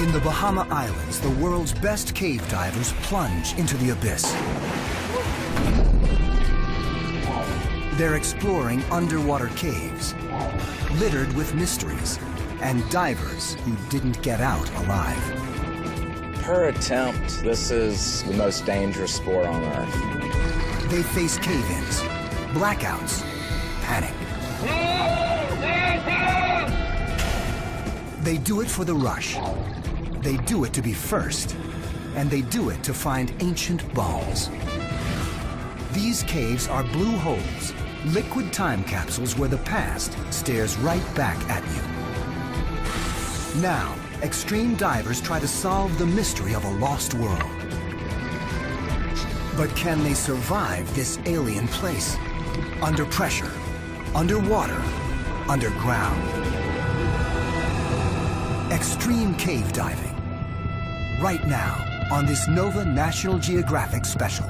In the Bahama Islands, the world's best cave divers plunge into the abyss. They're exploring underwater caves, littered with mysteries, and divers who didn't get out alive. Per attempt, this is the most dangerous sport on Earth. They face cave-ins, blackouts, panic. They do it for the rush. They do it to be first, and they do it to find ancient bones. These caves are blue holes, liquid time capsules where the past stares right back at you. Now, extreme divers try to solve the mystery of a lost world. But can they survive this alien place? Under pressure, underwater, underground. Extreme cave diving. Right now, on this Nova National Geographic special.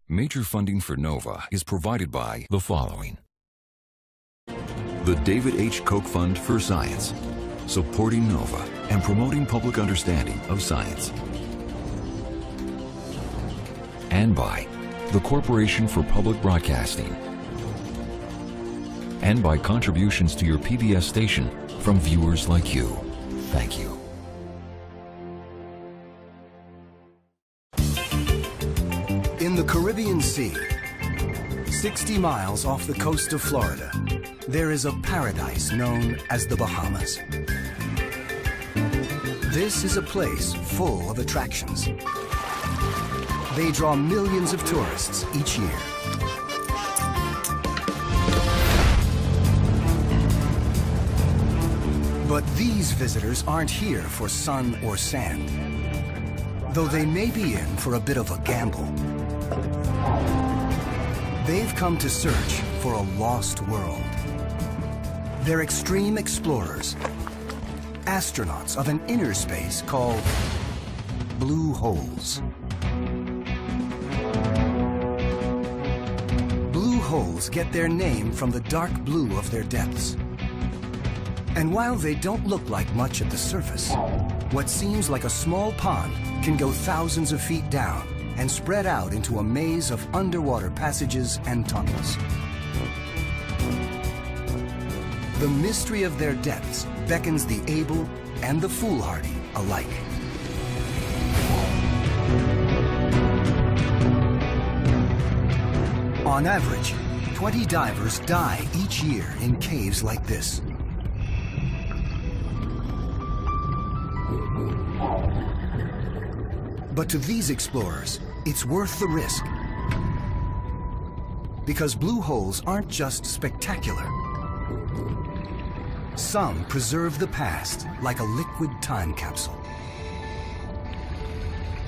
Major funding for NOVA is provided by the following. The David H. Koch Fund for Science, supporting NOVA and promoting public understanding of science. And by the Corporation for Public Broadcasting. And by contributions to your PBS station from viewers like you. Thank you. In the Caribbean Sea, 60 miles off the coast of Florida, there is a paradise known as the Bahamas. This is a place full of attractions. They draw millions of tourists each year. But these visitors aren't here for sun or sand, though they may be in for a bit of a gamble. They've come to search for a lost world. They're extreme explorers, astronauts of an inner space called blue holes. Blue holes get their name from the dark blue of their depths. And while they don't look like much at the surface, what seems like a small pond can go thousands of feet down and spread out into a maze of underwater passages and tunnels. The mystery of their depths beckons the able and the foolhardy alike. On average, 20 divers die each year in caves like this. But to these explorers, it's worth the risk. Because blue holes aren't just spectacular. Some preserve the past like a liquid time capsule.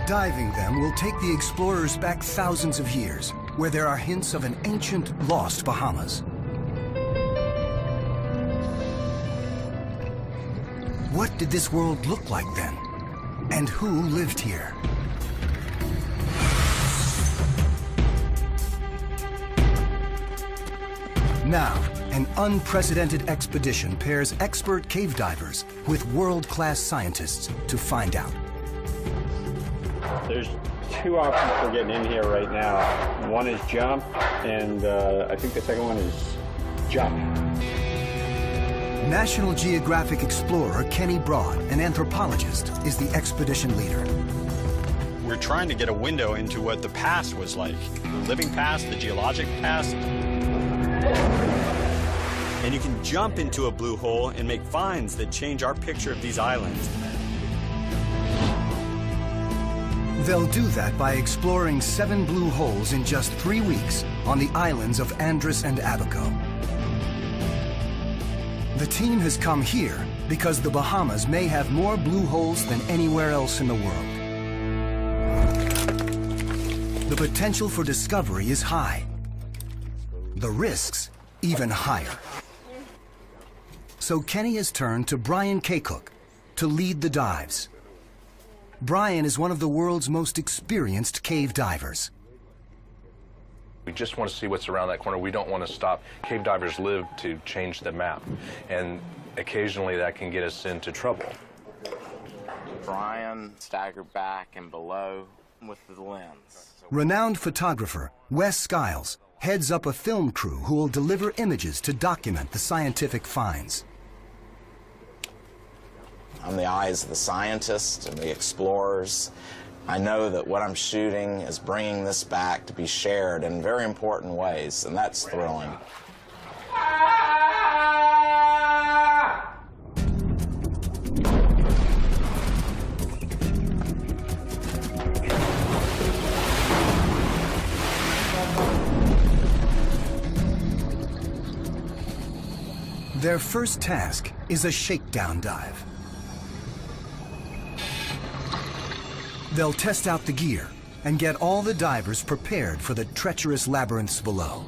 Diving them will take the explorers back thousands of years, where there are hints of an ancient, lost Bahamas. What did this world look like then? And who lived here? Now, an unprecedented expedition pairs expert cave divers with world-class scientists to find out. There's two options for getting in here right now. One is jump, and I think the second one is jump. National Geographic explorer Kenny Broad, an anthropologist, is the expedition leader. We're trying to get a window into what the past was like. The living past, the geologic past. And you can jump into a blue hole and make finds that change our picture of these islands. They'll do that by exploring 7 blue holes in just 3 weeks on the islands of Andros and Abaco. The team has come here because the Bahamas may have more blue holes than anywhere else in the world. The potential for discovery is high. The risks even higher. So Kenny has turned to Brian K. Cook to lead the dives. Brian is one of the world's most experienced cave divers. We just want to see what's around that corner. We don't want to stop. Cave divers live to change the map, and occasionally that can get us into trouble. Brian staggered back and below with the lens. Renowned photographer Wes Skiles heads up a film crew who will deliver images to document the scientific finds. I'm the eyes of the scientists and the explorers. I know that what I'm shooting is bringing this back to be shared in very important ways, and that's thrilling. Their first task is a shakedown dive. They'll test out the gear and get all the divers prepared for the treacherous labyrinths below.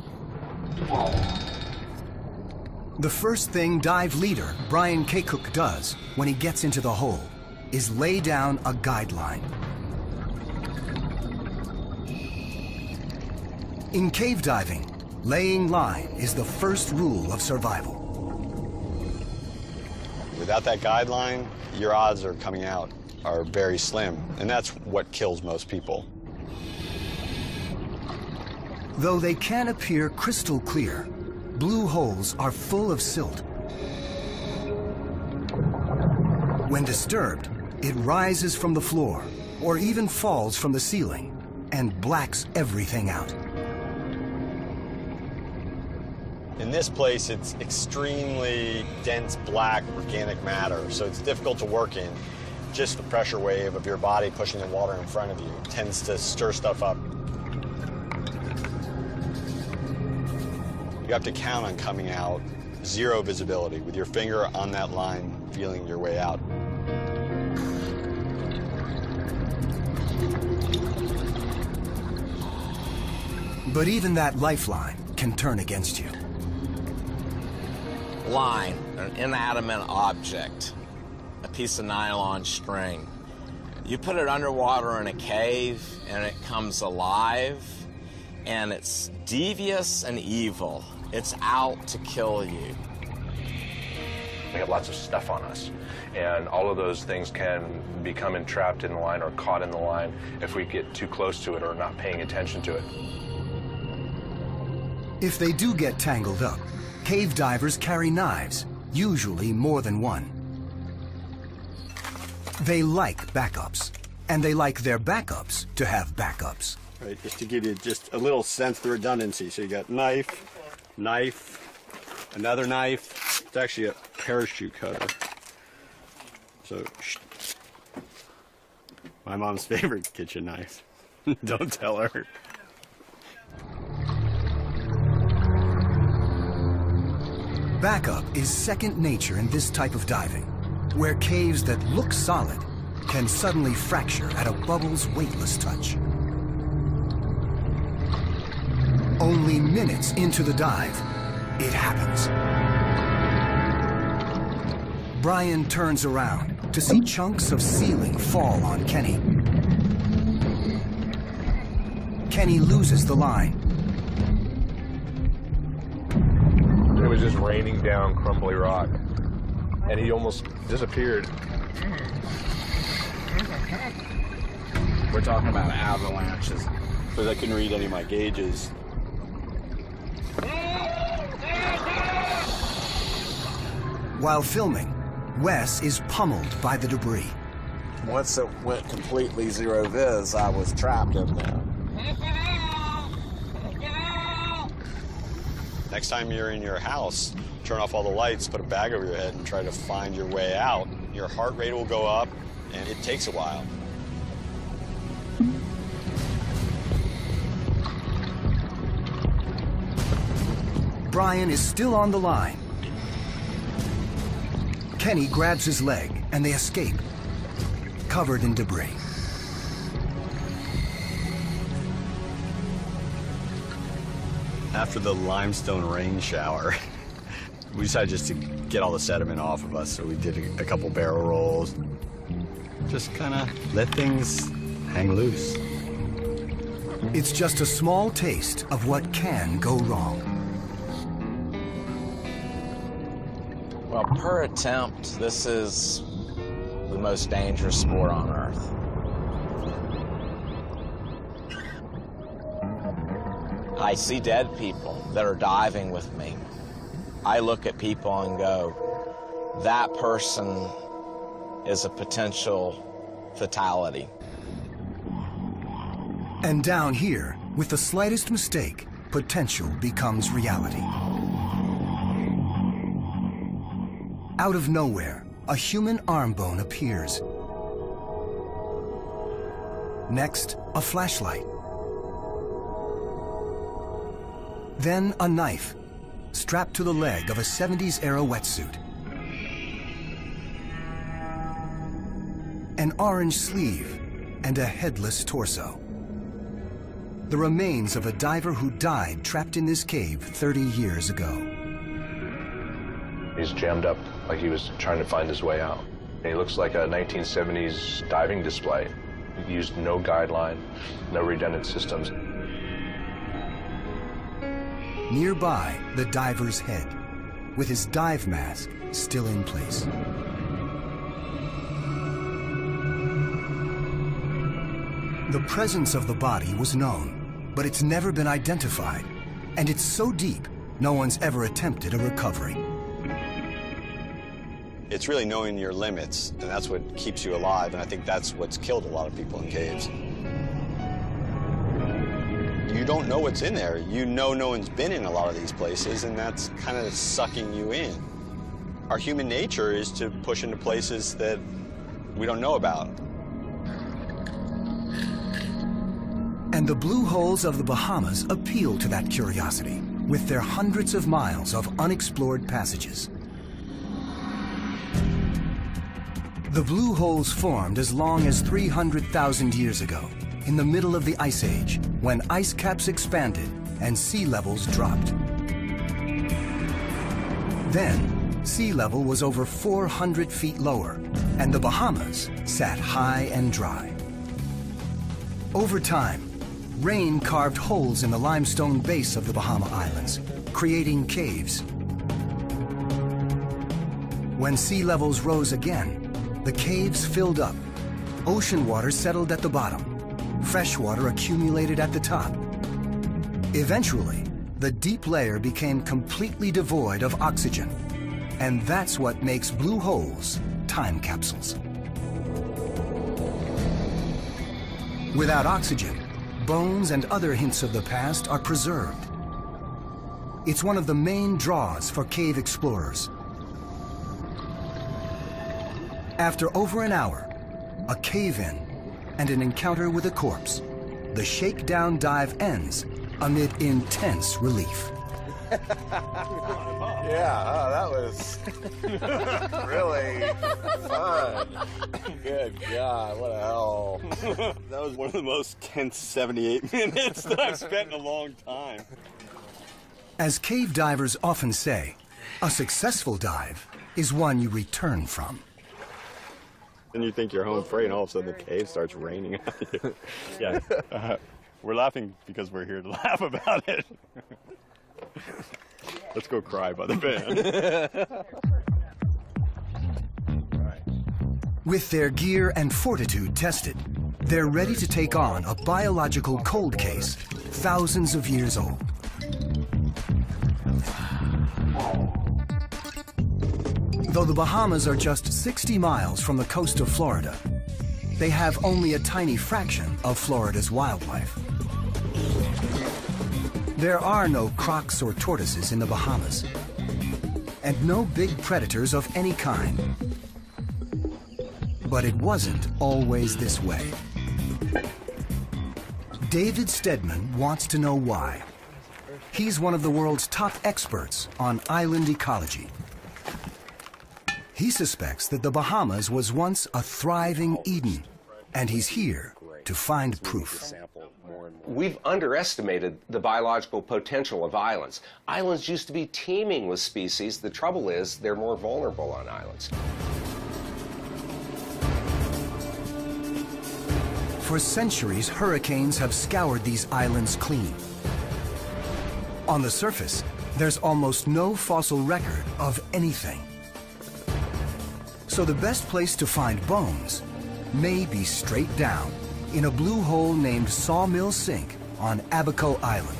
The first thing dive leader Brian Kaycook does when he gets into the hole is lay down a guideline. In cave diving, laying line is the first rule of survival. Without that guideline, your odds of coming out are very slim, and that's what kills most people. Though they can appear crystal clear, blue holes are full of silt. When disturbed, it rises from the floor or even falls from the ceiling and blacks everything out. In this place, it's extremely dense black organic matter, so it's difficult to work in. Just the pressure wave of your body pushing the water in front of you tends to stir stuff up. You have to count on coming out zero visibility with your finger on that line, feeling your way out. But even that lifeline can turn against you. Line, an inanimate object, a piece of nylon string. You put it underwater in a cave and it comes alive, and it's devious and evil. It's out to kill you. We have lots of stuff on us, and all of those things can become entrapped in the line or caught in the line if we get too close to it or not paying attention to it. If they do get tangled up, cave divers carry knives, usually more than one. They like backups, and they like their backups to have backups. Right, just to give you just a little sense of the redundancy. So you got knife, knife, another knife. It's actually a parachute cutter. So, my mom's favorite kitchen knife. Don't tell her. Backup is second nature in this type of diving, where caves that look solid can suddenly fracture at a bubble's weightless touch. Only minutes into the dive, it happens. Brian turns around to see chunks of ceiling fall on Kenny. Kenny loses the line. It was just raining down crumbly rock, and he almost disappeared. We're talking about avalanches. Because I couldn't read any of my gauges. While filming, Wes is pummeled by the debris. Once it went completely zero vis, I was trapped in there. Next time you're in your house, turn off all the lights, put a bag over your head, and try to find your way out. Your heart rate will go up, and it takes a while. Brian is still on the line. Kenny grabs his leg, and they escape, covered in debris. After the limestone rain shower, we decided just to get all the sediment off of us, so we did a couple barrel rolls. just kind of let things hang loose. It's just a small taste of what can go wrong. Well, per attempt, this is the most dangerous sport on Earth. I see dead people that are diving with me. I look at people and go, that person is a potential fatality. And down here, with the slightest mistake, potential becomes reality. Out of nowhere, a human arm bone appears. Next, a flashlight. Then a knife, strapped to the leg of a 70s-era wetsuit. An orange sleeve and a headless torso. The remains of a diver who died trapped in this cave 30 years ago. He's jammed up like he was trying to find his way out. He looks like a 1970s diving display. He used no guideline, no redundant systems. Nearby, the diver's head, with his dive mask still in place. The presence of the body was known, but it's never been identified. And it's so deep, no one's ever attempted a recovery. It's really knowing your limits, and that's what keeps you alive, and I think that's what's killed a lot of people in caves. You don't know what's in there. You know no one's been in a lot of these places, and that's kind of sucking you in. Our human nature is to push into places that we don't know about. And the blue holes of the Bahamas appeal to that curiosity with their hundreds of miles of unexplored passages. The blue holes formed as long as 300,000 years ago, in the middle of the Ice Age, when ice caps expanded and sea levels dropped. Then, sea level was over 400 feet lower, and the Bahamas sat high and dry. Over time, rain carved holes in the limestone base of the Bahama Islands, creating caves. When sea levels rose again, the caves filled up. Ocean water settled at the bottom. Fresh water accumulated at the top. Eventually, the deep layer became completely devoid of oxygen. And that's what makes blue holes time capsules. Without oxygen, bones and other hints of the past are preserved. It's one of the main draws for cave explorers. After over an hour, a cave-in, and an encounter with a corpse, the shakedown dive ends amid intense relief. Yeah, that was really fun. Good God, what a hell. That was one of the most tense 78 minutes that I've spent in a long time. As cave divers often say, a successful dive is one you return from. And you think you're home free, and all of a sudden the cave starts raining at you. Yeah, we're laughing because we're here to laugh about it. Let's go cry by the band. With their gear and fortitude tested, they're ready to take on a biological cold case thousands of years old. Though the Bahamas are just 60 miles from the coast of Florida, they have only a tiny fraction of Florida's wildlife. There are no crocs or tortoises in the Bahamas, and no big predators of any kind. But it wasn't always this way. David Stedman wants to know why. He's one of the world's top experts on island ecology. He suspects that the Bahamas was once a thriving Eden, and he's here to find proof. We've underestimated the biological potential of islands. Islands used to be teeming with species. The trouble is they're more vulnerable on islands. For centuries, hurricanes have scoured these islands clean. On the surface, there's almost no fossil record of anything. So the best place to find bones may be straight down in a blue hole named Sawmill Sink on Abaco Island.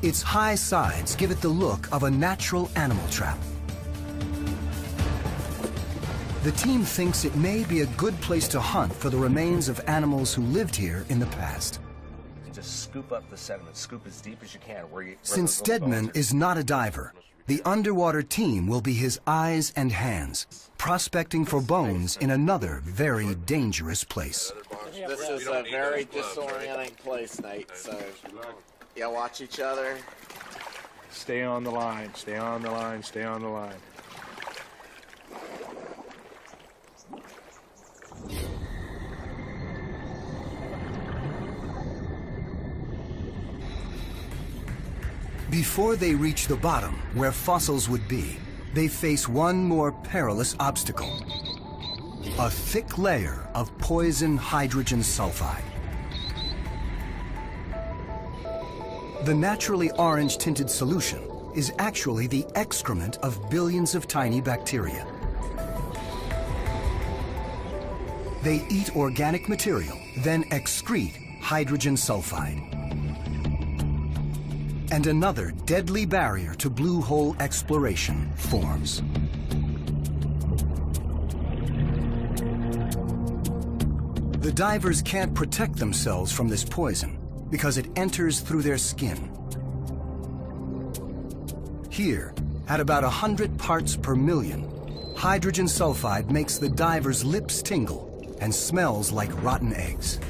Its high sides give it the look of a natural animal trap. The team thinks it may be a good place to hunt for the remains of animals who lived here in the past. Just scoop up the sediment, scoop as deep as you can. Since Stedman is not a diver, the underwater team will be his eyes and hands, prospecting for bones in another very dangerous place. This is a very disorienting place, Nate, so yeah, watch each other. Stay on the line, stay on the line, stay on the line. Before they reach the bottom, where fossils would be, they face one more perilous obstacle: a thick layer of poison hydrogen sulfide. The naturally orange-tinted solution is actually the excrement of billions of tiny bacteria. They eat organic material, then excrete hydrogen sulfide. And another deadly barrier to blue hole exploration forms. The divers can't protect themselves from this poison because it enters through their skin. Here, at about 100 parts per million, hydrogen sulfide makes the divers' lips tingle and smells like rotten eggs.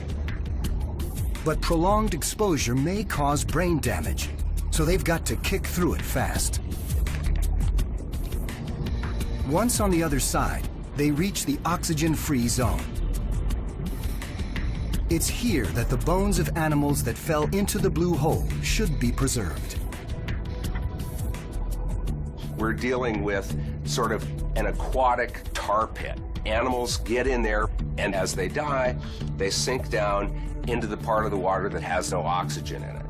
But prolonged exposure may cause brain damage, so they've got to kick through it fast. Once on the other side, they reach the oxygen-free zone. It's here that the bones of animals that fell into the blue hole should be preserved. We're dealing with sort of an aquatic tar pit. Animals get in there, and as they die, they sink down into the part of the water that has no oxygen in it.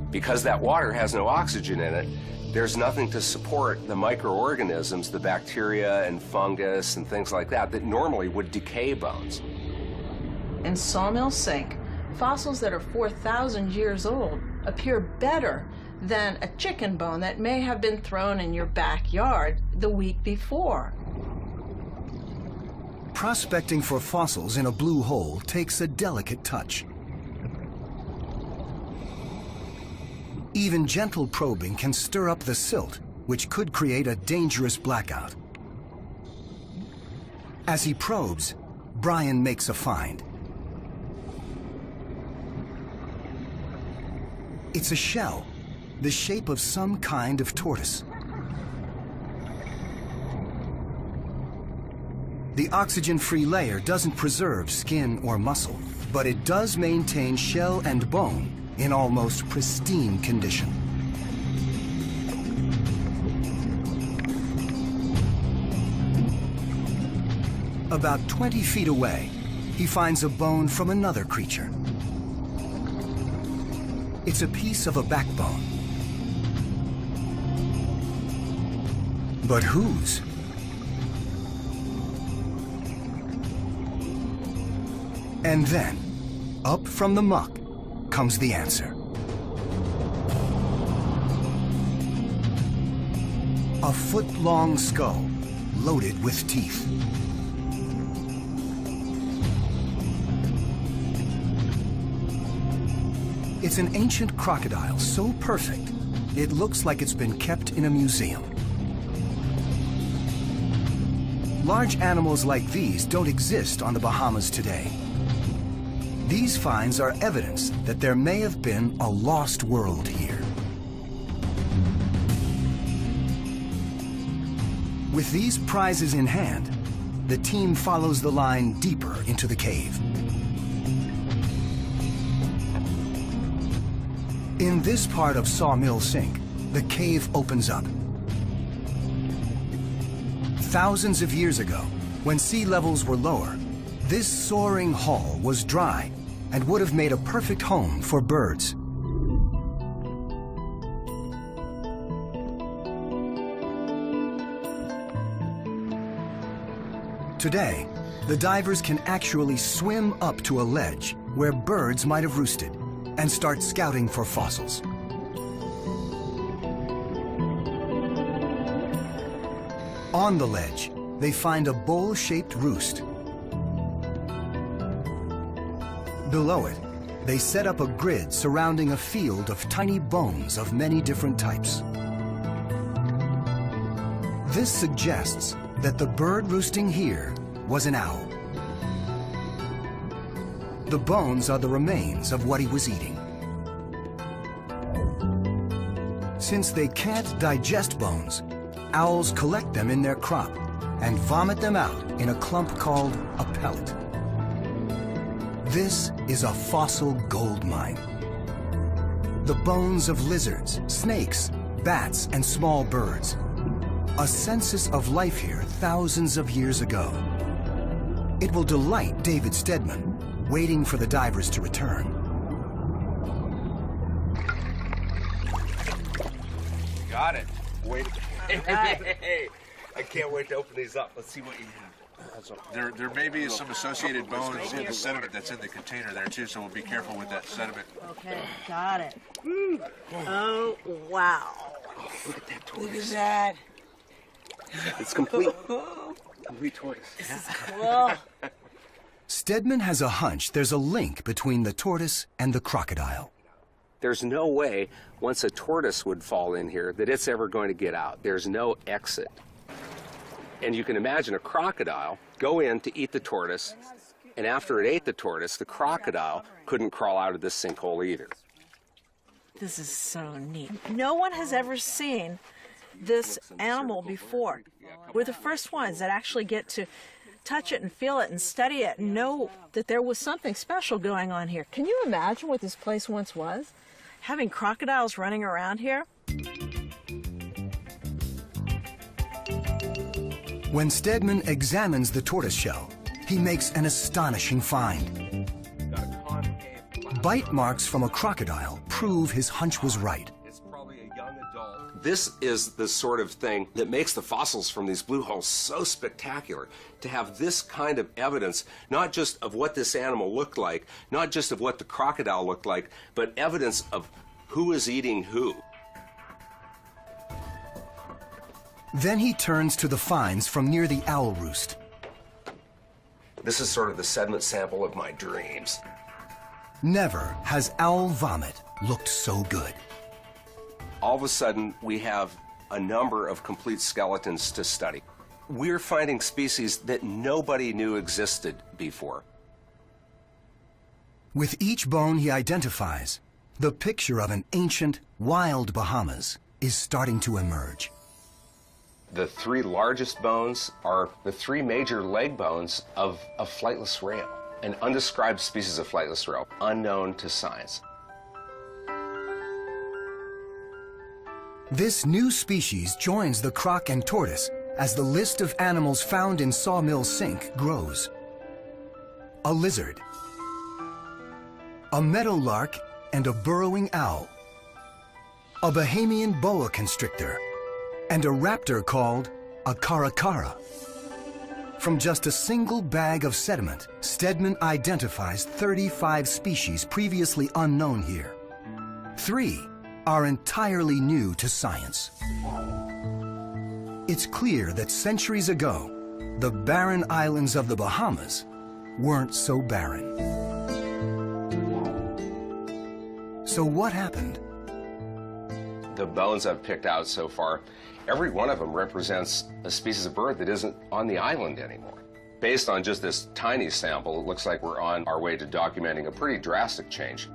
Because that water has no oxygen in it, there's nothing to support the microorganisms, the bacteria and fungus and things like that, that normally would decay bones. In Sawmill Sink, fossils that are 4,000 years old appear better than a chicken bone that may have been thrown in your backyard the week before. Prospecting for fossils in a blue hole takes a delicate touch. Even gentle probing can stir up the silt, which could create a dangerous blackout. As he probes, Brian makes a find. It's a shell, the shape of some kind of tortoise. The oxygen-free layer doesn't preserve skin or muscle, but it does maintain shell and bone in almost pristine condition. About 20 feet away, he finds a bone from another creature. It's a piece of a backbone. But whose? And then, up from the muck, comes the answer. A foot-long skull loaded with teeth. It's an ancient crocodile so perfect, it looks like it's been kept in a museum. Large animals like these don't exist on the Bahamas today. These finds are evidence that there may have been a lost world here. With these prizes in hand, the team follows the line deeper into the cave. In this part of Sawmill Sink, the cave opens up. Thousands of years ago, when sea levels were lower, This soaring hull was dry and would have made a perfect home for birds. Today, the divers can actually swim up to a ledge where birds might have roosted and start scouting for fossils. On the ledge, they find a bowl-shaped roost. Below it, they set up a grid surrounding a field of tiny bones of many different types. This suggests that the bird roosting here was an owl. The bones are the remains of what he was eating. Since they can't digest bones, owls collect them in their crop and vomit them out in a clump called a pellet. This is a fossil gold mine. The bones of lizards, snakes, bats, and small birds. A census of life here thousands of years ago. It will delight David Stedman, waiting for the divers to return. Got it. Wait. Hey, I can't wait to open these up. Let's see what you have. There may be some associated bones in the sediment that's in the container there too, so we'll be careful with that sediment. Okay, got it. Oh, wow. Oh, look at that tortoise. Look at that. It's complete. Complete tortoise. This is cool. Stedman has a hunch there's a link between the tortoise and the crocodile. There's no way, once a tortoise would fall in here, that it's ever going to get out. There's no exit. And you can imagine a crocodile go in to eat the tortoise, and after it ate the tortoise, the crocodile couldn't crawl out of this sinkhole either. This is so neat. No one has ever seen this animal before. We're the first ones that actually get to touch it and feel it and study it and know that there was something special going on here. Can you imagine what this place once was? Having crocodiles running around here? When Stedman examines the tortoise shell, he makes an astonishing find. Bite marks from a crocodile prove his hunch was right. It's probably a young adult. This is the sort of thing that makes the fossils from these blue holes so spectacular. To have this kind of evidence, not just of what this animal looked like, not just of what the crocodile looked like, but evidence of who is eating who. Then he turns to the finds from near the owl roost. This is sort of the sediment sample of my dreams. Never has owl vomit looked so good. All of a sudden, we have a number of complete skeletons to study. We're finding species that nobody knew existed before. With each bone he identifies, the picture of an ancient, wild Bahamas is starting to emerge. The three largest bones are the three major leg bones of a flightless rail, an undescribed species of flightless rail, unknown to science. This new species joins the croc and tortoise as the list of animals found in Sawmill Sink grows. A lizard, a meadowlark and a burrowing owl, a Bahamian boa constrictor, and a raptor called a caracara. From just a single bag of sediment, Stedman identifies 35 species previously unknown here. 3 are entirely new to science. It's clear that centuries ago, the barren islands of the Bahamas weren't so barren. So what happened? The bones I've picked out so far, every one of them represents a species of bird that isn't on the island anymore. Based on just this tiny sample, it looks like we're on our way to documenting a pretty drastic change.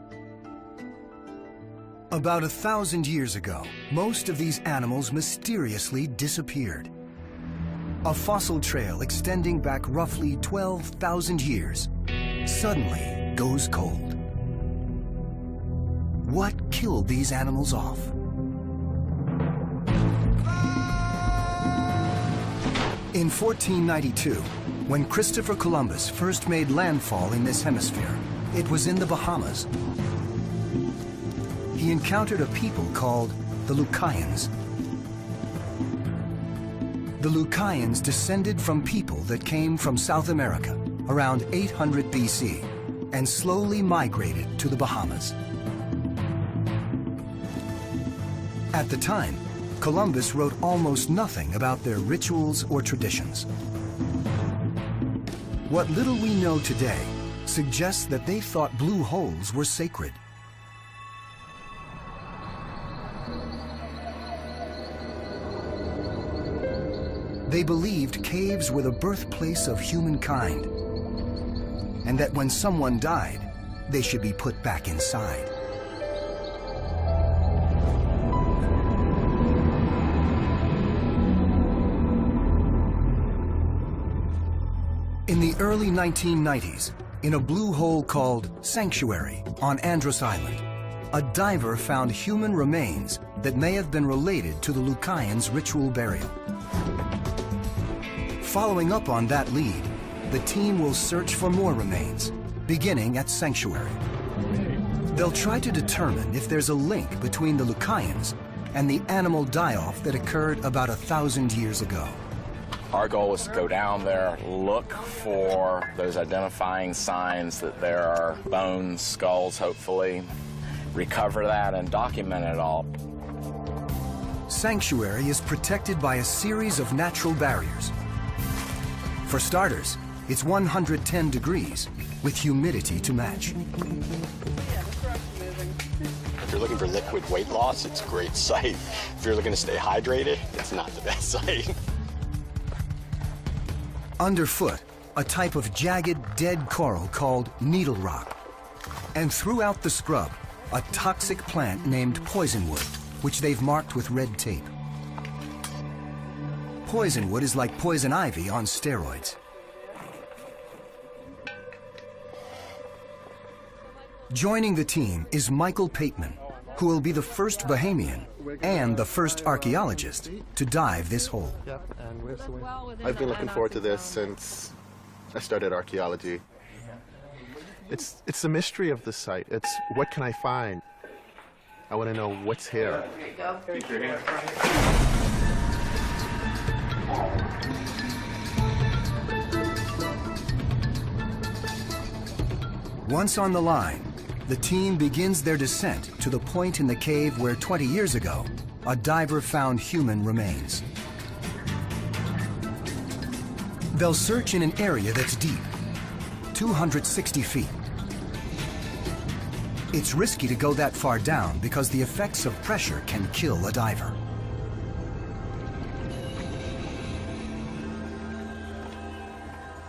About 1,000 years ago, most of these animals mysteriously disappeared. A fossil trail extending back roughly 12,000 years suddenly goes cold. What killed these animals off? In 1492, When Christopher Columbus first made landfall in this hemisphere, it was in the Bahamas. He encountered a people called the Lucayans. The Lucayans descended from people that came from South America around 800 BC and slowly migrated to the Bahamas. At the time, Columbus wrote almost nothing about their rituals or traditions. What little we know today suggests that they thought blue holes were sacred. They believed caves were the birthplace of humankind, and that when someone died, they should be put back inside. In the early 1990s, in a blue hole called Sanctuary on Andros Island, a diver found human remains that may have been related to the Lucayans' ritual burial. Following up on that lead, the team will search for more remains, beginning at Sanctuary. They'll try to determine if there's a link between the Lucayans and the animal die-off that occurred about 1,000 years ago. Our goal is to go down there, look for those identifying signs that there are bones, skulls, hopefully, recover that and document it all. Sanctuary is protected by a series of natural barriers. For starters, it's 110 degrees with humidity to match. If you're looking for liquid weight loss, it's a great site. If you're looking to stay hydrated, it's not the best site. Underfoot, a type of jagged, dead coral called needle rock. And throughout the scrub, a toxic plant named poisonwood, which they've marked with red tape. Poisonwood is like poison ivy on steroids. Joining the team is Michael Pateman, who will be the first Bahamian and the first archaeologist to dive this hole. I've been looking forward to this since I started archaeology. It's the mystery of the site. It's what can I find? I want to know what's here. There you go. Once on the line, the team begins their descent to the point in the cave where 20 years ago, a diver found human remains. They'll search in an area that's deep, 260 feet. It's risky to go that far down because the effects of pressure can kill a diver.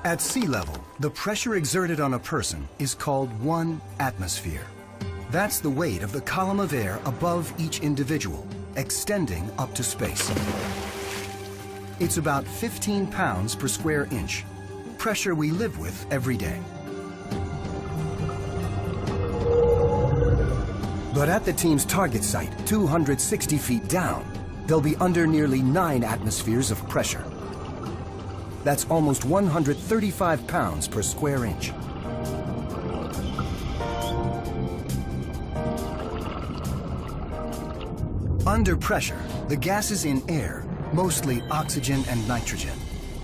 At sea level, the pressure exerted on a person is called 1 atmosphere. That's the weight of the column of air above each individual, extending up to space. It's about 15 pounds per square inch, pressure we live with every day. But at the team's target site, 260 feet down, they'll be under nearly 9 atmospheres of pressure. That's almost 135 pounds per square inch. Under pressure, the gases in air, mostly oxygen and nitrogen,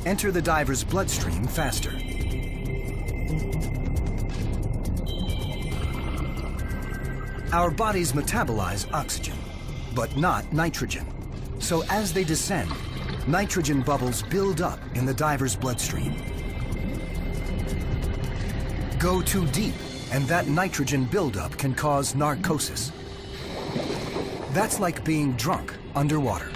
enter the diver's bloodstream faster. Our bodies metabolize oxygen, but not nitrogen. So as they descend, nitrogen bubbles build up in the diver's bloodstream. Go too deep, and that nitrogen buildup can cause narcosis. That's like being drunk underwater.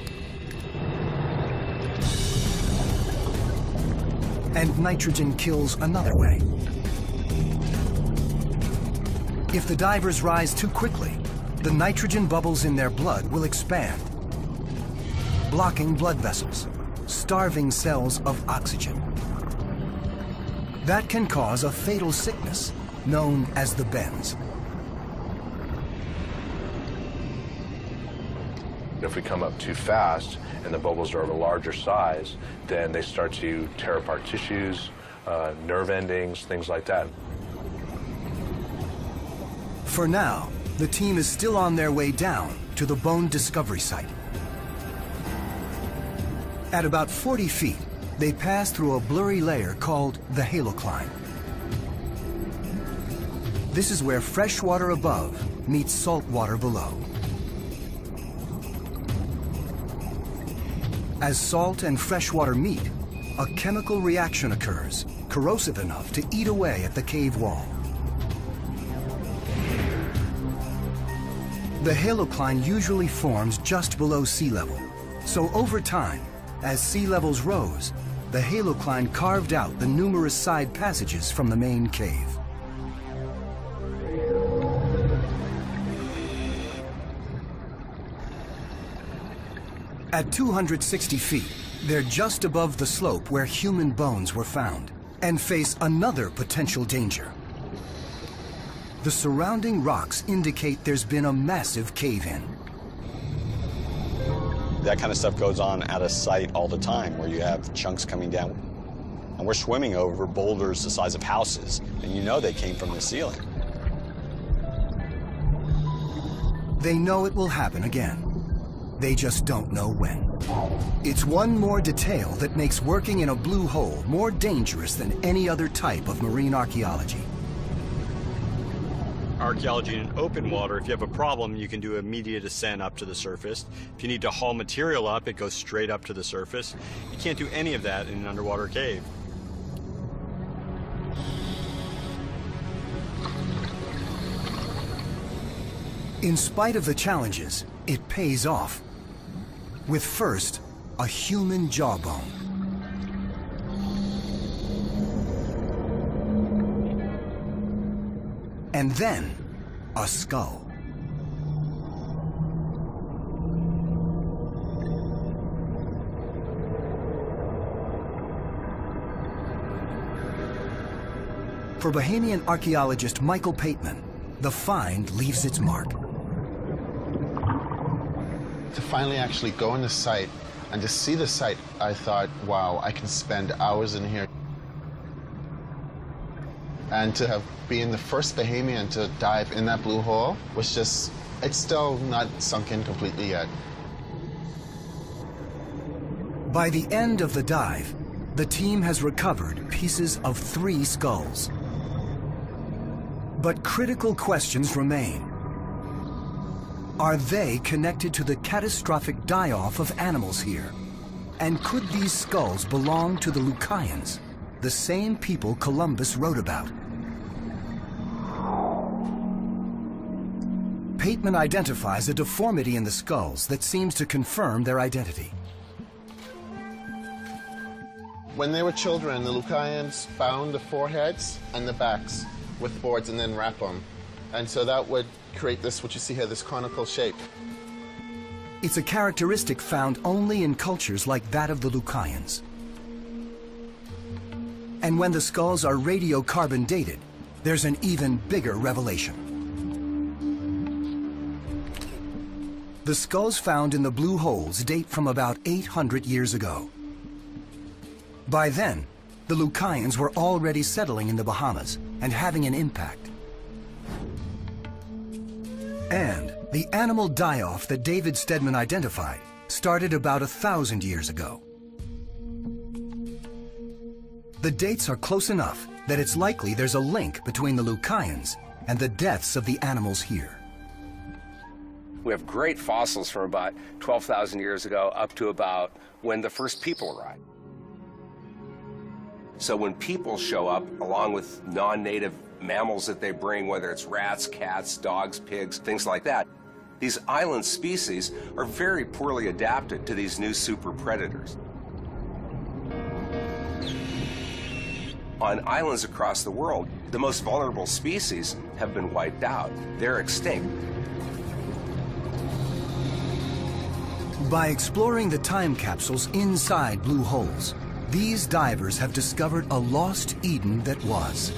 And nitrogen kills another way. If the divers rise too quickly, the nitrogen bubbles in their blood will expand, blocking blood vessels, starving cells of oxygen. That can cause a fatal sickness known as the bends. If we come up too fast and the bubbles are of a larger size, then they start to tear apart tissues, nerve endings, things like that. For now, the team is still on their way down to the bone discovery site. At about 40 feet, they pass through a blurry layer called the halocline. This is where fresh water above meets salt water below. As salt and fresh water meet, a chemical reaction occurs, corrosive enough to eat away at the cave wall. The halocline usually forms just below sea level, so over time, as sea levels rose, the halocline carved out the numerous side passages from the main cave. At 260 feet, they're just above the slope where human bones were found and face another potential danger. The surrounding rocks indicate there's been a massive cave-in. That kind of stuff goes on at a site all the time where you have chunks coming down. And we're swimming over boulders the size of houses, and you know they came from the ceiling. They know it will happen again. They just don't know when. It's one more detail that makes working in a blue hole more dangerous than any other type of marine archaeology. Archaeology in open water, if you have a problem, you can do immediate ascent up to the surface. If you need to haul material up, it goes straight up to the surface. You can't do any of that in an underwater cave. In spite of the challenges, it pays off. With first, a human jawbone. And then, a skull. For Bahamian archaeologist Michael Pateman, the find leaves its mark. To finally actually go on the site and to see the site, I thought, wow, I can spend hours in here. And to have been the first Bahamian to dive in that blue hole was just, it's still not sunk in completely yet. By the end of the dive, the team has recovered pieces of 3 skulls. But critical questions remain. Are they connected to the catastrophic die-off of animals here? And could these skulls belong to the Lucayans, the same people Columbus wrote about? Pateman identifies a deformity in the skulls that seems to confirm their identity. When they were children, the Lucayans bound the foreheads and the backs with boards and then wrap them. And so that would create this, what you see here, this conical shape. It's a characteristic found only in cultures like that of the Lucayans. And when the skulls are radiocarbon dated, there's an even bigger revelation. The skulls found in the blue holes date from about 800 years ago. By then, the Lucayans were already settling in the Bahamas and having an impact. And the animal die-off that David Stedman identified started about 1,000 years ago. The dates are close enough that it's likely there's a link between the Lucayans and the deaths of the animals here. We have great fossils from about 12,000 years ago up to about when the first people arrived. So when people show up, along with non-native mammals that they bring, whether it's rats, cats, dogs, pigs, things like that, these island species are very poorly adapted to these new super predators. On islands across the world, the most vulnerable species have been wiped out. They're extinct. By exploring the time capsules inside blue holes, these divers have discovered a lost Eden that was,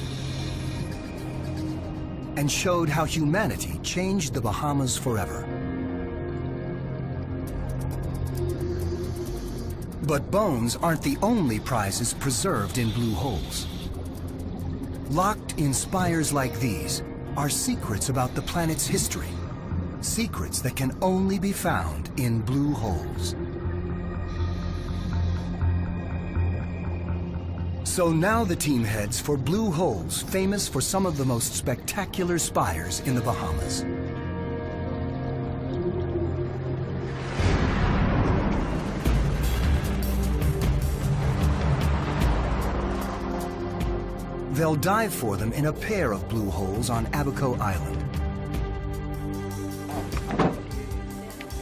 and showed how humanity changed the Bahamas forever. But bones aren't the only prizes preserved in blue holes. Locked in spires like these are secrets about the planet's history. Secrets that can only be found in blue holes. So now the team heads for blue holes famous for some of the most spectacular spires in the Bahamas. They'll dive for them in a pair of blue holes on Abaco Island.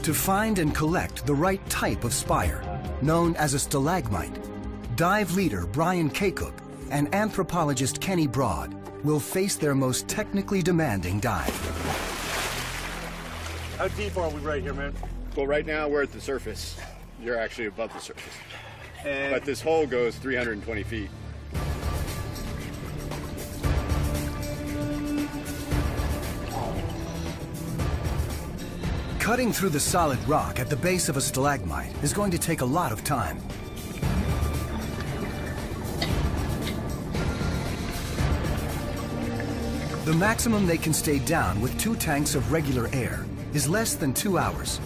To find and collect the right type of spire, known as a stalagmite, dive leader Brian Kakuk and anthropologist Kenny Broad will face their most technically demanding dive. How deep are we right here, man? Well, right now we're at the surface. You're actually above the surface. But this hole goes 320 feet. Cutting through the solid rock at the base of a stalagmite is going to take a lot of time. The maximum they can stay down with 2 tanks of regular air is less than 2 hours.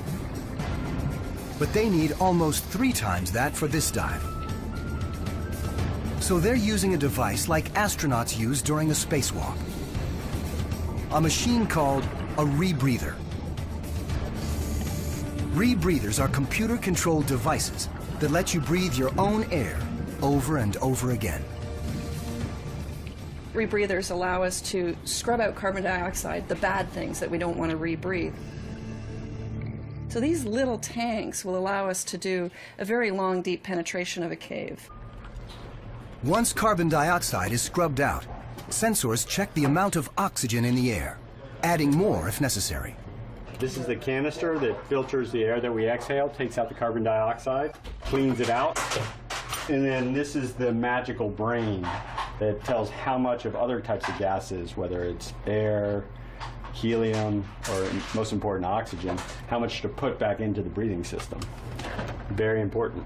But they need almost 3 times that for this dive. So they're using a device like astronauts use during a spacewalk. A machine called a rebreather. Rebreathers are computer-controlled devices that let you breathe your own air over and over again. Rebreathers allow us to scrub out carbon dioxide, the bad things that we don't want to rebreathe. So these little tanks will allow us to do a very long, deep penetration of a cave. Once carbon dioxide is scrubbed out, sensors check the amount of oxygen in the air, adding more if necessary. This is the canister that filters the air that we exhale, takes out the carbon dioxide, cleans it out. And then this is the magical brain that tells how much of other types of gases, whether it's air, helium, or most important, oxygen, how much to put back into the breathing system. Very important.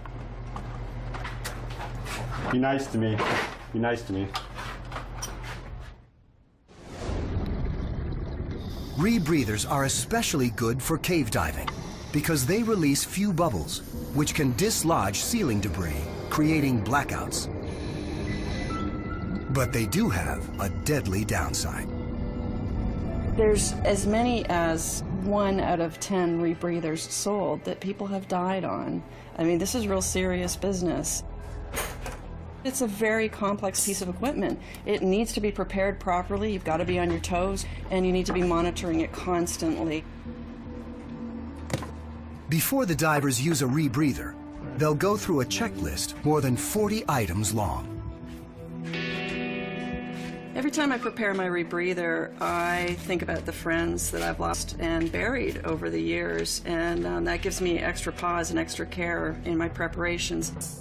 Be nice to me. Be nice to me. Rebreathers are especially good for cave diving because they release few bubbles, which can dislodge ceiling debris, creating blackouts. But they do have a deadly downside. There's as many as 1 out of 10 rebreathers sold that people have died on. I mean, this is real serious business. It's a very complex piece of equipment. It needs to be prepared properly. You've got to be on your toes, and you need to be monitoring it constantly. Before the divers use a rebreather, they'll go through a checklist more than 40 items long. Every time I prepare my rebreather, I think about the friends that I've lost and buried over the years, and that gives me extra pause and extra care in my preparations.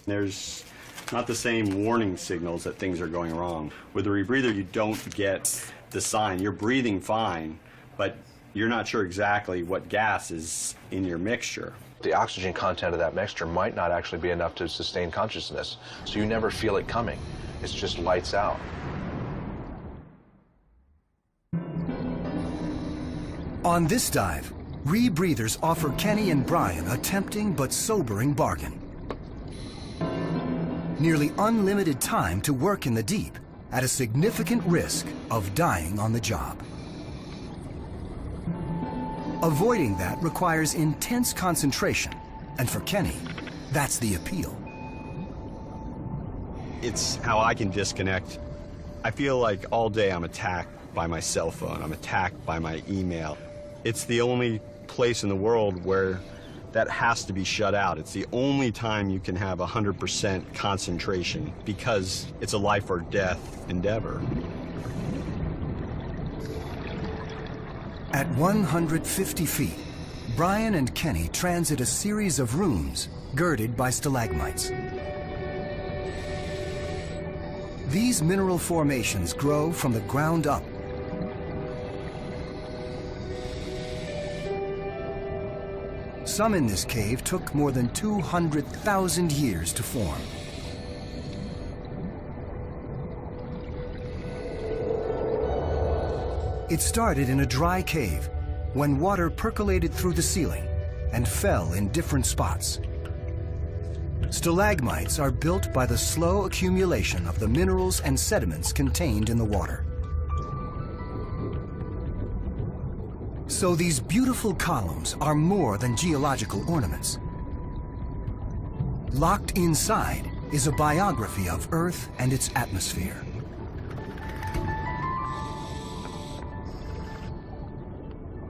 There's not the same warning signals that things are going wrong. With a rebreather, you don't get the sign. You're breathing fine, but you're not sure exactly what gas is in your mixture. The oxygen content of that mixture might not actually be enough to sustain consciousness, so you never feel it coming. It's just lights out. On this dive, rebreathers offer Kenny and Brian a tempting but sobering bargain. Nearly unlimited time to work in the deep at a significant risk of dying on the job. Avoiding that requires intense concentration, and for Kenny, that's the appeal. It's how I can disconnect. I feel like all day I'm attacked by my cell phone. I'm attacked by my email. It's the only place in the world where that has to be shut out. It's the only time you can have 100% concentration because it's a life or death endeavor. At 150 feet, Brian and Kenny transit a series of rooms girded by stalagmites. These mineral formations grow from the ground up. Some in this cave took more than 200,000 years to form. It started in a dry cave when water percolated through the ceiling and fell in different spots. Stalagmites are built by the slow accumulation of the minerals and sediments contained in the water. So these beautiful columns are more than geological ornaments. Locked inside is a biography of Earth and its atmosphere.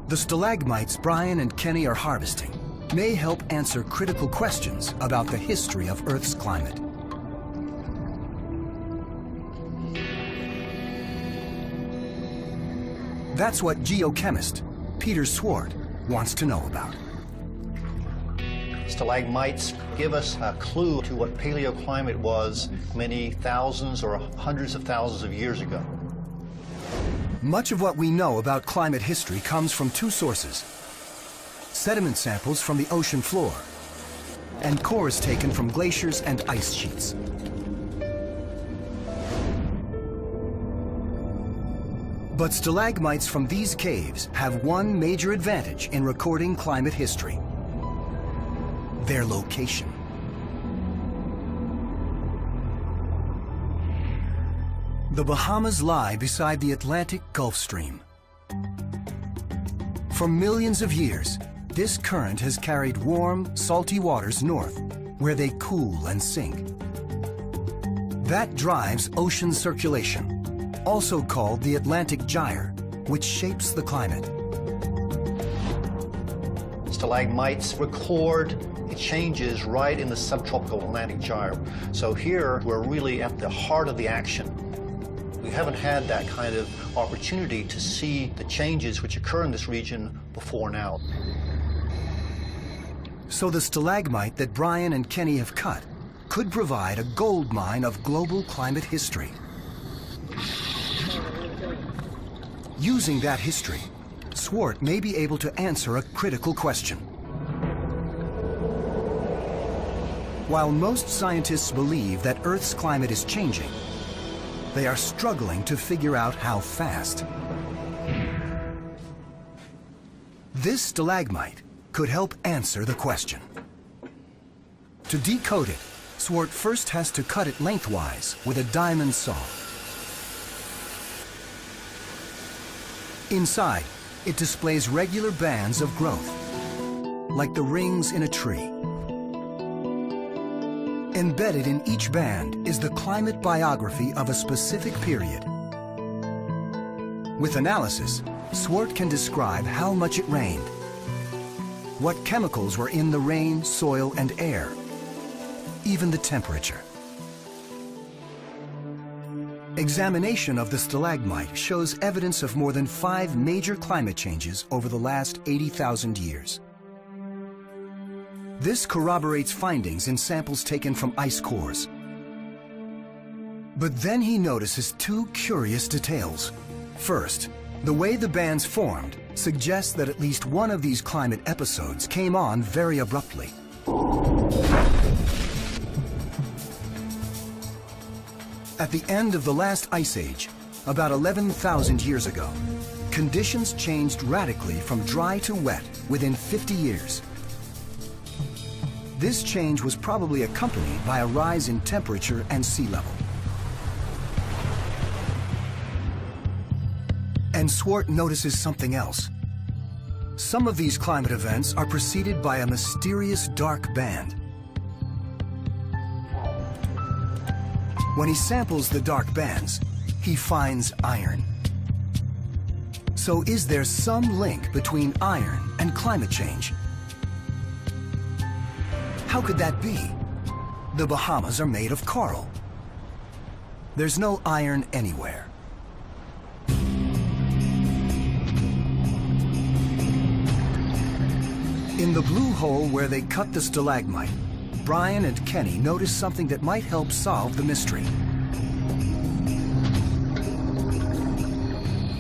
The stalagmites Brian and Kenny are harvesting may help answer critical questions about the history of Earth's climate. That's what geochemist Peter Swart wants to know about. Stalagmites give us a clue to what paleoclimate was many thousands or hundreds of thousands of years ago. Much of what we know about climate history comes from two sources: sediment samples from the ocean floor and cores taken from glaciers and ice sheets. But stalagmites from these caves have one major advantage in recording climate history: their location. The Bahamas lie beside the Atlantic Gulf Stream. For millions of years, this current has carried warm, salty waters north, where they cool and sink. That drives ocean circulation, also called the Atlantic Gyre, which shapes the climate. Stalagmites record changes right in the subtropical Atlantic Gyre. So here, we're really at the heart of the action. We haven't had that kind of opportunity to see the changes which occur in this region before now. So the stalagmite that Brian and Kenny have cut could provide a gold mine of global climate history. Using that history, Swart may be able to answer a critical question. While most scientists believe that Earth's climate is changing, they are struggling to figure out how fast. This stalagmite could help answer the question. To decode it, Swart first has to cut it lengthwise with a diamond saw. Inside, it displays regular bands of growth, like the rings in a tree. Embedded in each band is the climate biography of a specific period. With analysis, Swart can describe how much it rained, what chemicals were in the rain, soil, and air, even the temperature. Examination of the stalagmite shows evidence of more than 5 major climate changes over the last 80,000 years. This corroborates findings in samples taken from ice cores. But then he notices 2 curious details. First, the way the bands formed suggests that at least one of these climate episodes came on very abruptly. At the end of the last ice age, about 11,000 years ago, conditions changed radically from dry to wet within 50 years. This change was probably accompanied by a rise in temperature and sea level. And Swart notices something else. Some of these climate events are preceded by a mysterious dark band. When he samples the dark bands, he finds iron. So is there some link between iron and climate change? How could that be? The Bahamas are made of coral. There's no iron anywhere. In the blue hole where they cut the stalagmite, Brian and Kenny notice something that might help solve the mystery.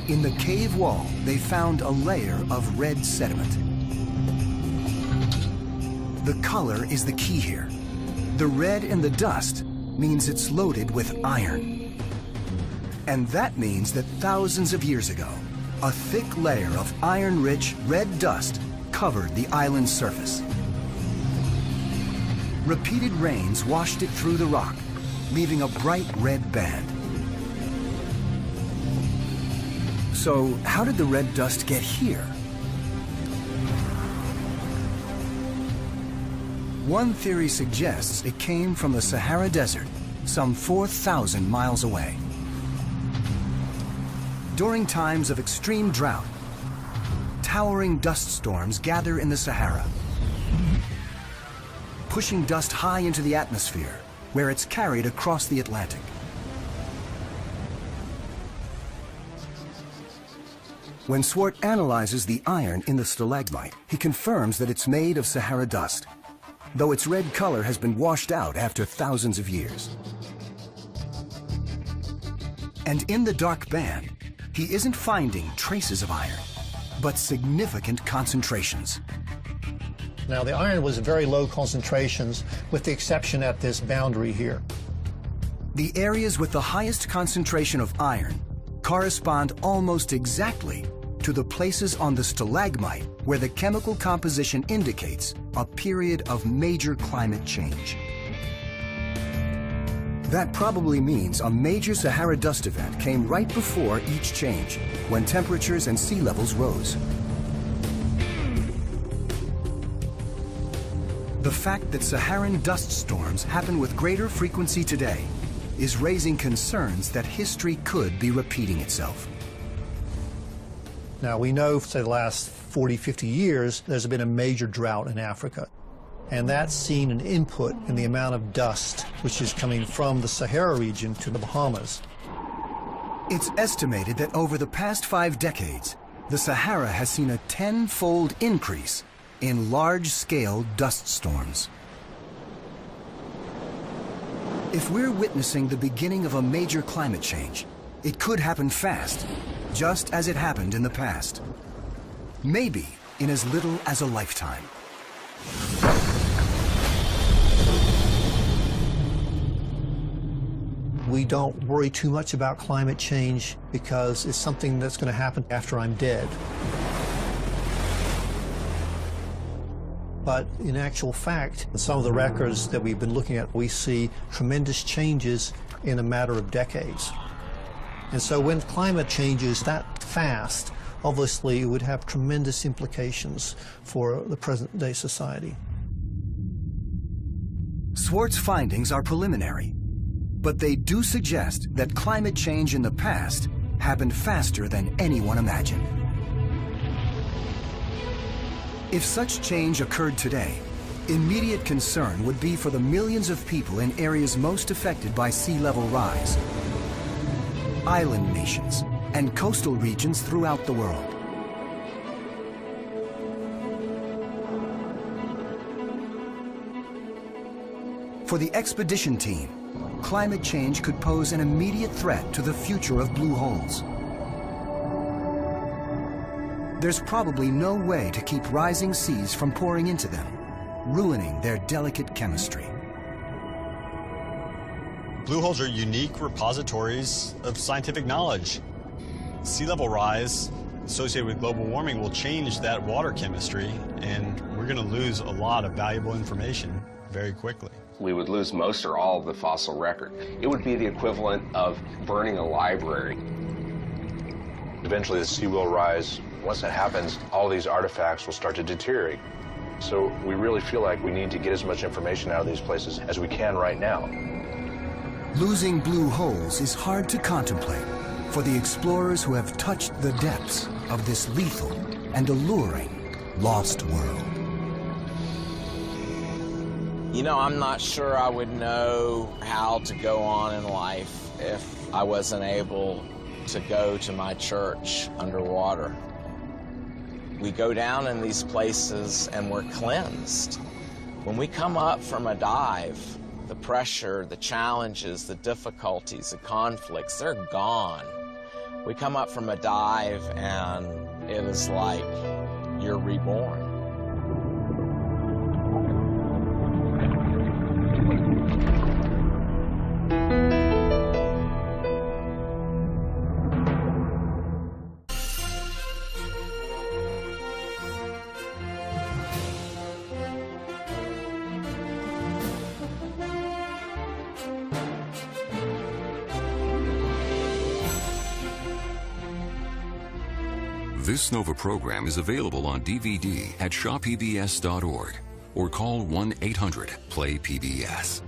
In the cave wall, they found a layer of red sediment. The color is the key here. The red in the dust means it's loaded with iron. And that means that thousands of years ago, A thick layer of iron-rich red dust covered the island's surface. Repeated rains washed it through the rock, leaving a bright red band. So, how did the red dust get here? One theory suggests it came from the Sahara Desert, some 4,000 miles away. During times of extreme drought, towering dust storms gather in the Sahara, pushing dust high into the atmosphere, where it's carried across the Atlantic. When Swart analyzes the iron in the stalagmite, he confirms that it's made of Sahara dust, though its red color has been washed out after thousands of years. And in the dark band, he isn't finding traces of iron, but significant concentrations. Now, the iron was very low concentrations, with the exception at this boundary here. The areas with the highest concentration of iron correspond almost exactly to the places on the stalagmite where the chemical composition indicates a period of major climate change. That probably means a major Sahara dust event came right before each change, when temperatures and sea levels rose. The fact that Saharan dust storms happen with greater frequency today is raising concerns that history could be repeating itself. Now, we know for the last 40, 50 years, there's been a major drought in Africa. And that's seen an input in the amount of dust which is coming from the Sahara region to the Bahamas. It's estimated that over the past 5 decades, the Sahara has seen a 10-fold increase in large-scale dust storms. If we're witnessing the beginning of a major climate change, it could happen fast, just as it happened in the past. Maybe in as little as a lifetime. We don't worry too much about climate change because it's something that's going to happen after I'm dead. But in actual fact, in some of the records that we've been looking at, we see tremendous changes in a matter of decades. And so when climate changes that fast, obviously it would have tremendous implications for the present-day society. Swart's findings are preliminary, but they do suggest that climate change in the past happened faster than anyone imagined. If such change occurred today, immediate concern would be for the millions of people in areas most affected by sea level rise, island nations, and coastal regions throughout the world. For the expedition team, climate change could pose an immediate threat to the future of blue holes. There's probably no way to keep rising seas from pouring into them, ruining their delicate chemistry. Blue holes are unique repositories of scientific knowledge. Sea level rise associated with global warming will change that water chemistry, and we're going to lose a lot of valuable information very quickly. We would lose most or all of the fossil record. It would be the equivalent of burning a library. Eventually the sea will rise. Once that happens, all these artifacts will start to deteriorate. So we really feel like we need to get as much information out of these places as we can right now. Losing blue holes is hard to contemplate for the explorers who have touched the depths of this lethal and alluring lost world. You know, I'm not sure I would know how to go on in life if I wasn't able to go to my church underwater. We go down in these places and we're cleansed. When we come up from a dive, the pressure, the challenges, the difficulties, the conflicts, they're gone. We come up from a dive and it is like you're reborn. This NOVA program is available on DVD at shawpbs.org or call 1-800-PLAY-PBS.